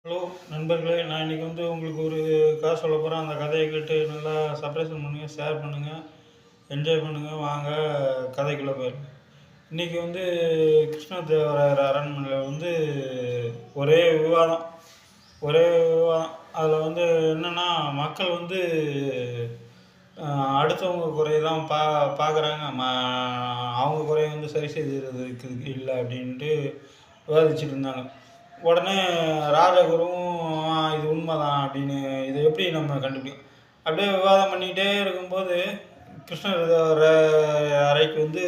Hello நண்பர்களே, நான் இன்றைக்கி உங்களுக்கு ஒரு கதை சொல்ல போகிறேன். அந்த கதையை கேட்டு நல்லா சப்ஸ்கிரைப் பண்ணுங்கள், ஷேர் பண்ணுங்கள், என்ஜாய் பண்ணுங்கள். வாங்க கதைக்குள்ளே போயிடலாம். இன்றைக்கி கிருஷ்ணதேவராயர் அரண்மனையில் ஒரே விவாதம் ஒரே விவாதம். அதில் என்னென்னா, மக்கள் அடுத்தவங்க குறையை தான் பார்க்குறாங்க. அவங்க குறையை சரி செய்கிறதுக்கு இல்லை அப்படின்ட்டு விவாதிச்சுட்டு இருந்தாங்க. உடனே ராஜகுருவும் இது உண்மைதான் அப்படின்னு இதை எப்படி நம்ம கண்டுபிடிக்கும் அப்படியே விவாதம் பண்ணிக்கிட்டே இருக்கும்போது கிருஷ்ணர் அறைக்கு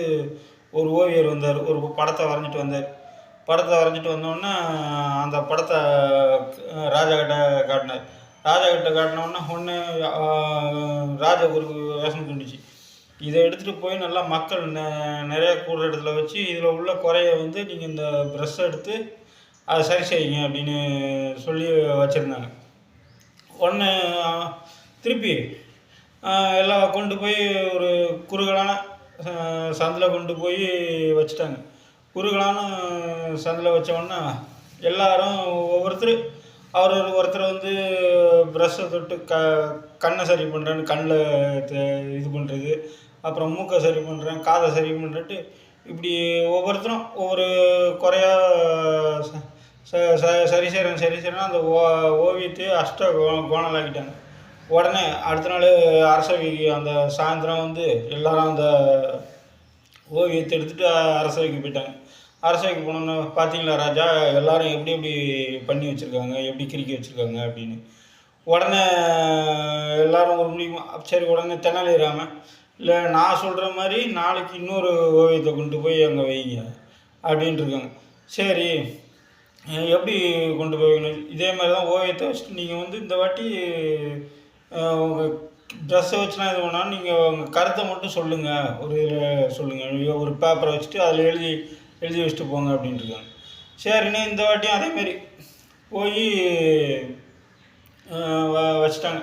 ஒரு ஓவியர் வந்தார். ஒரு படத்தை வரைஞ்சிட்டு வந்தார். படத்தை வரைஞ்சிட்டு வந்தோடனே அந்த படத்தை ராஜாக்கிட்ட காட்டினார். ராஜாக்கிட்ட காட்டினோடனே ராஜகுருக்கு வேஷம் தூண்டிச்சு. இதை எடுத்துகிட்டு போய் நல்லா மக்கள் நிறைய கூடுற இடத்துல வச்சு இதில் உள்ள குறைய நீங்கள் இந்த ப்ரெஷ் எடுத்து அதை சரி செய்யுங்க அப்படின்னு சொல்லி வச்சுருந்தாங்க. உடனே திருப்பி எல்லாம் கொண்டு போய் ஒரு குறுகலான சந்தில் கொண்டு போய் வச்சுட்டாங்க. குறுகலான சந்தில் வச்ச உடனே எல்லாரும் ஒருத்தர் ப்ரெஷ்ஷை தொட்டு கண்ணை சரி பண்ணுறேன்னு கண்ணில் இது பண்ணுறது, அப்புறம் மூக்கை சரி பண்ணுறேன், காதை சரி பண்ணுறேன்ட்டு இப்படி ஒவ்வொருத்தரும் ஒவ்வொரு குறையாக சரி செய்கிறேன் அந்த ஓவியத்தையே கோணலாக்கிட்டாங்க. உடனே அடுத்த நாள் அரசவைக்கு அந்த சாயந்தரம் எல்லாரும் அந்த ஓவியத்தை எடுத்துகிட்டு அரசவைக்கு போயிட்டாங்க. அரசவைக்கு போனோன்னு பார்த்தீங்களா ராஜா, எல்லோரும் எப்படி எப்படி பண்ணி வச்சுருக்காங்க, எப்படி கிறுக்கி வச்சுருக்காங்க அப்படின்னு. உடனே எல்லோரும் ஒரு முடியுமா, சரி உடனே தெனாலிராமன், இல்லை நான் சொல்கிற மாதிரி நாளைக்கு இன்னொரு ஓவியத்தை கொண்டு போய் அங்கே வைங்க அப்படின்ட்டுருக்காங்க. சரி எப்படி கொண்டு போய் வைக்கணும், இதே மாதிரி தான் ஓவியத்தை வச்சுட்டு நீங்கள் இந்த வாட்டி உங்கள் ட்ரெஸ்ஸை வச்சுலாம் இது பண்ணாலும் நீங்கள் உங்கள் கருத்தை மட்டும் சொல்லுங்கள், ஒரு இதில் சொல்லுங்கள், ஒரு பேப்பரை வச்சுட்டு அதில் எழுதி வச்சுட்டு போங்க அப்படின்ட்டுருக்காங்க. சரிண்ணே இந்த வாட்டியும் அதேமாரி போய் வச்சுட்டாங்க.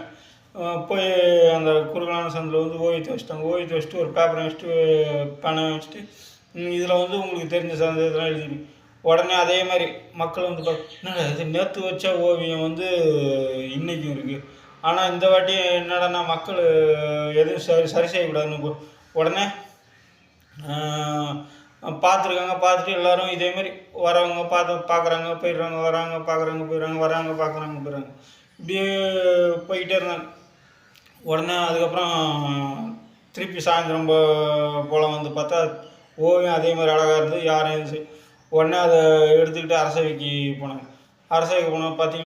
போய் அந்த குறுகலான சந்தில் ஓவியத்தை வச்சுட்டாங்க. ஓவியத்தை வச்சுட்டு ஒரு பேப்பரை வச்சுட்டு பேனை வச்சுட்டு இதில் உங்களுக்கு தெரிஞ்ச சந்தேகத்தெல்லாம் எழுதி. உடனே அதே மாதிரி மக்கள் என்னடா இது நேற்று வச்ச ஓவியம் இன்றைக்கும் இருக்குது, ஆனால் இந்த வாட்டி என்னடனா மக்கள் எதுவும் சரி செய்யக்கூடாதுன்னு உடனே பார்த்துட்டு எல்லோரும் இதேமாரி வரவங்க பார்க்குறாங்க போயிடுறாங்க, வராங்க பார்க்குறாங்க போயிடுறாங்க, வராங்க பார்க்குறாங்க போயிடுறாங்க, இப்படியே போய்கிட்டே இருந்தாங்க. உடனே அதுக்கப்புறம் திருப்பி சாயந்தரம் போல் பார்த்தா ஓவியம் அதே மாதிரி அழகாக இருந்தது. யாரும் உடனே அதை எடுத்துக்கிட்டு அரசவைக்கு போனாங்க. அரசவைக்கு போனால் பார்த்தீங்கன்னா